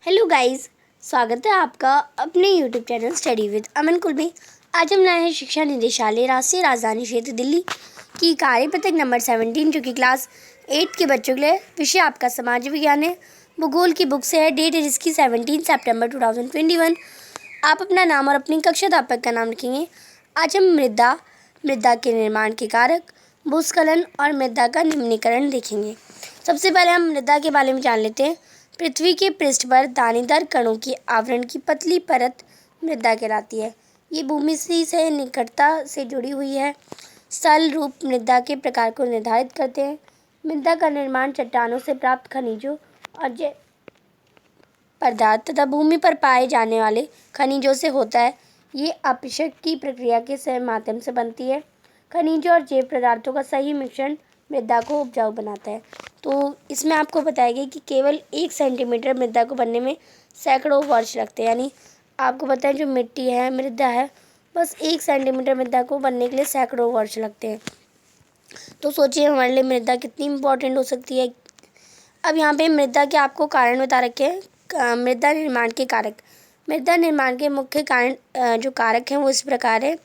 Hello guys, स्वागत है आपका अपने यूट्यूब चैनल स्टडी विद अमन कुल में। आज हम लाए हैं शिक्षा निदेशालय राष्ट्रीय राजधानी क्षेत्र दिल्ली की कार्यपत्रक नंबर 17 जो कि क्लास 8 के बच्चों के लिए। विषय आपका समाज विज्ञान है। भूगोल की बुक से है। डेट है जिसकी 17 सितंबर 2021। आप अपना नाम और अपनी कक्षा अध्यापक का नाम लिखेंगे। आज हम मृदा के निर्माण के कारक, भूस्खलन और मृदा का निम्नीकरण देखेंगे। सबसे पहले हम मृदा के बारे में जान लेते हैं। पृथ्वी के पृष्ठ पर दानेदार कणों की आवरण की पतली परत मृदा कहलाती है। ये भूमि से निकटता से जुड़ी हुई है। स्थल रूप मृदा के प्रकार को निर्धारित करते हैं। मृदा का निर्माण चट्टानों से प्राप्त खनिजों और जैव पदार्थ तथा भूमि पर पाए जाने वाले खनिजों से होता है। ये अपशिष्ट की प्रक्रिया के माध्यम से बनती है। खनिजों और जैव पदार्थों का सही मिश्रण मृदा को उपजाऊ बनाता है। तो इसमें आपको बताया गया कि केवल 1 सेंटीमीटर मृदा को बनने में सैकड़ों वर्ष लगते हैं। यानी आपको पता है जो मिट्टी है, मृदा है, बस 1 सेंटीमीटर मृदा को बनने के लिए सैकड़ों वर्ष लगते हैं। तो सोचिए हमारे लिए मृदा कितनी इम्पोर्टेंट हो सकती है। अब यहाँ पे मृदा के आपको कारण बता रखे हैं। मृदा निर्माण के कारक। मृदा निर्माण के मुख्य जो कारक हैं वो इस प्रकार है।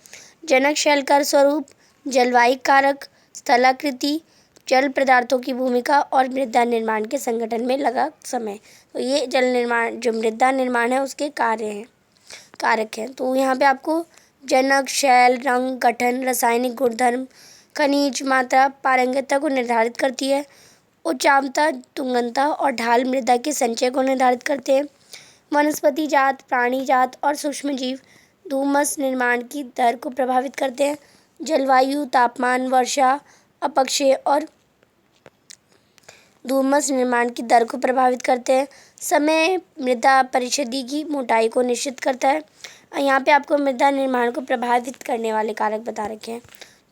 जनक शैल का स्वरूप, जलवायु कारक, स्थलाकृति, जल पदार्थों की भूमिका और मृदा निर्माण के संगठन में लगा समय। तो ये जो मृदा निर्माण है उसके कारक हैं। तो यहाँ पे आपको जनक, शैल, रंग, गठन, रासायनिक गुणधर्म, खनिज मात्रा, पारंगतता को निर्धारित करती है। उच्चावता, तुंगनता और ढाल मृदा के संचय को निर्धारित करते हैं। वनस्पति जात, प्राणी जात और सूक्ष्म जीव धूमस निर्माण की दर को प्रभावित करते हैं। जलवायु, तापमान, वर्षा, अपक्षय और धूमस निर्माण की दर को प्रभावित करते हैं। समय मृदा परिषदी की मोटाई को निश्चित करता है। यहाँ पे आपको मृदा निर्माण को प्रभावित करने वाले कारक बता रखे हैं।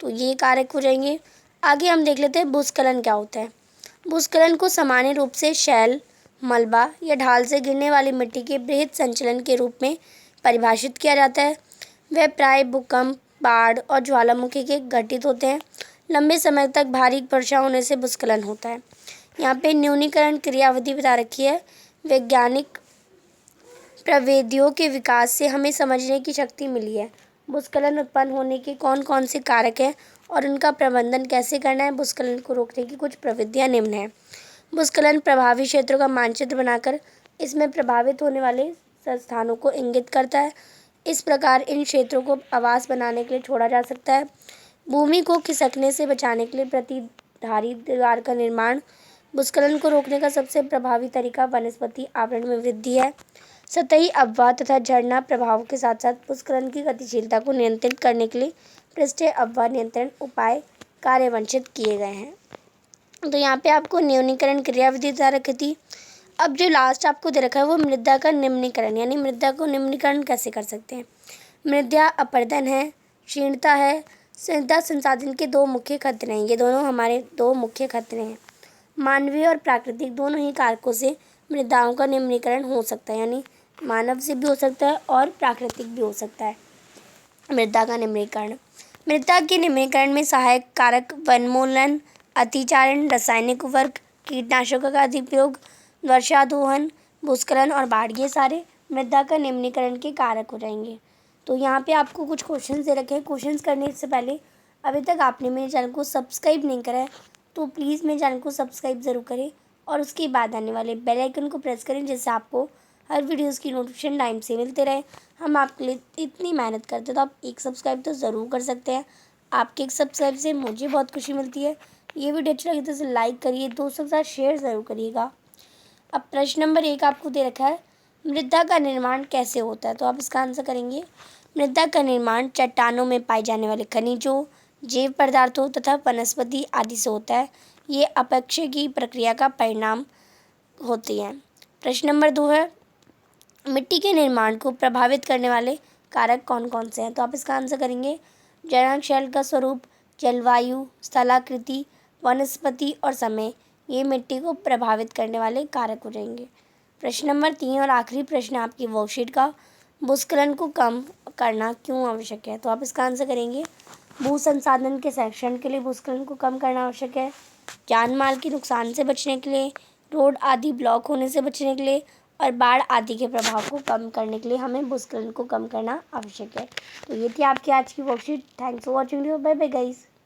तो ये कारक हो जाएंगे। आगे हम देख लेते हैं भूस्खलन क्या होता है। भूस्खलन को सामान्य रूप से शैल, मलबा या ढाल से गिरने वाली मिट्टी के बृहद संचलन के रूप में परिभाषित किया जाता है। वह प्राय भूकंप, बाढ़ और ज्वालामुखी के घटित होते हैं। लंबे समय तक भारी वर्षा होने से भूस्खलन होता है। यहाँ पे न्यूनीकरण क्रियाविधि बता रखी है। वैज्ञानिक प्रविधियों के विकास से हमें समझने की शक्ति मिली है। भूस्खलन उत्पन्न होने के कौन कौन से कारक हैं और उनका प्रबंधन कैसे करना है। भूस्खलन को रोकने की कुछ प्रविधियाँ निम्न हैं। भूस्खलन प्रभावी क्षेत्रों का मानचित्र बनाकर इसमें प्रभावित होने वाले स्थानों को इंगित करता है। इस प्रकार इन क्षेत्रों को आवास बनाने के लिए छोड़ा जा सकता है। भूमि को खिसकने से बचाने के लिए प्रतिधारी दीवार का निर्माण। भूस्खलन को रोकने का सबसे प्रभावी तरीका वनस्पति आवरण में वृद्धि है। सतही अफवाह तथा झरना प्रभाव के साथ साथ भूस्खलन की गतिशीलता को नियंत्रित करने के लिए पृष्ठीय अफवाह नियंत्रण उपाय कार्यान्वित किए गए हैं। तो यहाँ पे आपको न्यूनीकरण क्रियाविधि बता रखी थी। अब जो लास्ट आपको दे रखा है वो मृदा का निम्नीकरण, यानी मृदा को निम्नीकरण कैसे कर सकते हैं। मृदा अपरदन है, क्षीणता है। मृदा संसाधन के 2 मुख्य खतरे हैं। ये दोनों हमारे 2 मुख्य खतरे हैं। मानवीय और प्राकृतिक दोनों ही कारकों से मृदाओं का निम्नीकरण हो सकता है, यानी मानव से भी हो सकता है और प्राकृतिक भी हो सकता है। मृदा का निम्नीकरण। मृदा के निम्नीकरण में सहायक कारक वनोन्मूलन, अतिचारण, रासायनिक उर्वरक, कीटनाशकों का अधिप्रयोग, वर्षा दोहन, भूस्खलन और बाढ़, ये सारे मृदा का निम्नीकरण के कारक हो जाएंगे। तो यहाँ पे आपको कुछ क्वेश्चंस दे रखे हैं। क्वेश्चंस करने से पहले अभी तक आपने मेरे चैनल को सब्सक्राइब नहीं करा है तो प्लीज़ मेरे चैनल को सब्सक्राइब ज़रूर करें और उसके बाद आने वाले बेल आइकन को प्रेस करें, जिससे आपको हर वीडियोस की नोटिफिकेशन टाइम से मिलते रहे। हम आपके लिए इतनी मेहनत करते हैं तो आप एक सब्सक्राइब तो ज़रूर कर सकते हैं। आपके एक सब्सक्राइब से मुझे बहुत खुशी मिलती है। ये वीडियो अच्छा लगे तो इसे लाइक करिए, दोस्तों के साथ शेयर ज़रूर करिएगा। अब प्रश्न नंबर 1 आपको दे रखा है, मृदा का निर्माण कैसे होता है। तो आप इसका आंसर करेंगे। मृदा का निर्माण चट्टानों में पाए जाने वाले खनिजों, जैव पदार्थों तथा वनस्पति आदि से होता है। ये अपक्षय की प्रक्रिया का परिणाम होती है। प्रश्न नंबर 2 है, मिट्टी के निर्माण को प्रभावित करने वाले कारक कौन कौन से हैं। तो आप इसका आंसर करेंगे। जनक शैल का स्वरूप, जलवायु, स्थलाकृति, वनस्पति और समय, ये मिट्टी को प्रभावित करने वाले कारक हो जाएंगे। प्रश्न नंबर 3 और आखिरी प्रश्न आपकी वर्कशीट का, भूस्खलन को कम करना क्यों आवश्यक है। तो आप इसका आंसर करेंगे। भू संसाधन के संरक्षण के लिए भूस्खलन को कम करना आवश्यक है। जान माल के नुकसान से बचने के लिए, रोड आदि ब्लॉक होने से बचने के लिए और बाढ़ आदि के प्रभाव को कम करने के लिए हमें भूस्खलन को कम करना आवश्यक है। तो ये थी आपकी आज की worksheet. Thanks for watching video. Bye bye guys.